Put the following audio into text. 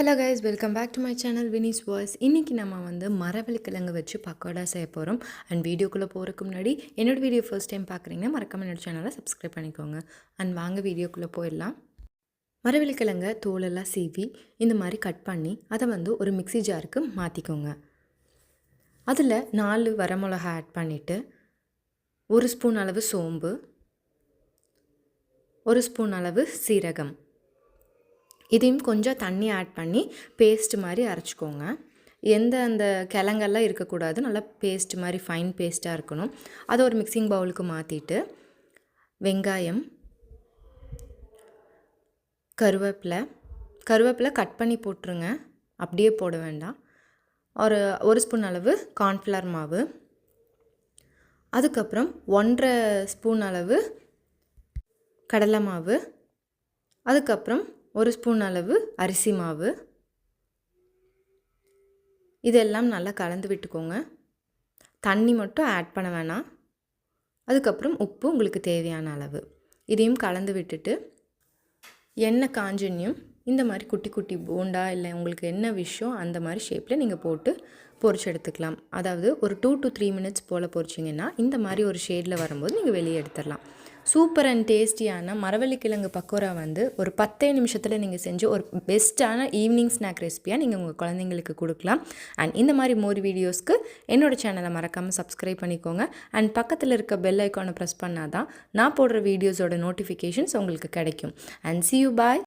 Hello guys, welcome back to my channel Vinis voice. இன்றைக்கி நம்ம மரவள்ளிக்கிழங்கு வச்சு பக்கோடா செய்ய போகிறோம். அண்ட் வீடியோக்குள்ளே போகிறதுக்கு முன்னாடி என்னோடய வீடியோ ஃபர்ஸ்ட் டைம் பார்க்குறீங்கன்னா மறக்காம என்னோடய சேனலை சப்ஸ்கிரைப் பண்ணிக்கோங்க. அண்ட் வாங்க வீடியோக்குள்ளே போயிடலாம். மரவள்ளிக்கிழங்கை தோலெல்லாம் சீவி இந்த மாதிரி கட் பண்ணி அதை ஒரு மிக்ஸி ஜாருக்கு மாற்றிக்கோங்க. அதில் 4 வரமிளகா ஆட் பண்ணிவிட்டு 1 ஸ்பூன் அளவு சோம்பு, 1 ஸ்பூன் அளவு சீரகம், இதையும் கொஞ்சம் தண்ணி ஆட் பண்ணி பேஸ்ட் மாதிரி அரைச்சிக்கோங்க. அந்த கிழங்கெல்லாம் இருக்கக்கூடாது, நல்லா பேஸ்ட் மாதிரி ஃபைன் பேஸ்ட்டாக இருக்கணும். அதை ஒரு மிக்சிங் பவுலுக்கு மாற்றிட்டு வெங்காயம், கருவேப்பிலை கட் பண்ணி போட்டுருங்க, அப்படியே போட வேண்டாம். ஒரு ஸ்பூன் அளவு கார்ன்ஃப்ளவர் மாவு, அதுக்கப்புறம் 1.5 ஸ்பூன் அளவு கடலை மாவு, அதுக்கப்புறம் 1 ஸ்பூன் அளவு அரிசி மாவு, இதெல்லாம் நல்லா கலந்து விட்டுக்கோங்க. தண்ணி மட்டும் ஆட் பண்ண வேணாம். அதுக்கப்புறம் உப்பு உங்களுக்கு தேவையான அளவு, இதையும் கலந்து விட்டுட்டு எண்ணெய் காஞ்சனியும் இந்த மாதிரி குட்டி குட்டி போண்டா இல்லை உங்களுக்கு என்ன விஷயம் அந்த மாதிரி ஷேப்பில் நீங்கள் போட்டு பொரிச்சு எடுத்துக்கலாம். அதாவது ஒரு 2 to 3 மினிட்ஸ் போல் பொரிச்சிங்கன்னா இந்த மாதிரி ஒரு ஷேடில் வரும்போது நீங்கள் வெளியே எடுத்துடலாம். சூப்பர் அண்ட் டேஸ்டியான மரவள்ளிக்கிழங்கு பக்கோடா ஒரு 10 நிமிஷத்தில் நீங்கள் செஞ்சு ஒரு பெஸ்ட்டான ஈவினிங் ஸ்நாக் ரெசிபியாக நீங்கள் உங்கள் குழந்தைங்களுக்கு கொடுக்கலாம். அண்ட் இந்த மாதிரி மோர் வீடியோஸ்க்கு என்னோடய சேனலை மறக்காமல் சப்ஸ்கிரைப் பண்ணிக்கோங்க. அண்ட் பக்கத்தில் இருக்க பெல் ஐக்கானை ப்ரெஸ் பண்ணால் தான் நான் போடுற வீடியோஸோட நோட்டிஃபிகேஷன்ஸ் உங்களுக்கு கிடைக்கும். And see you, bye.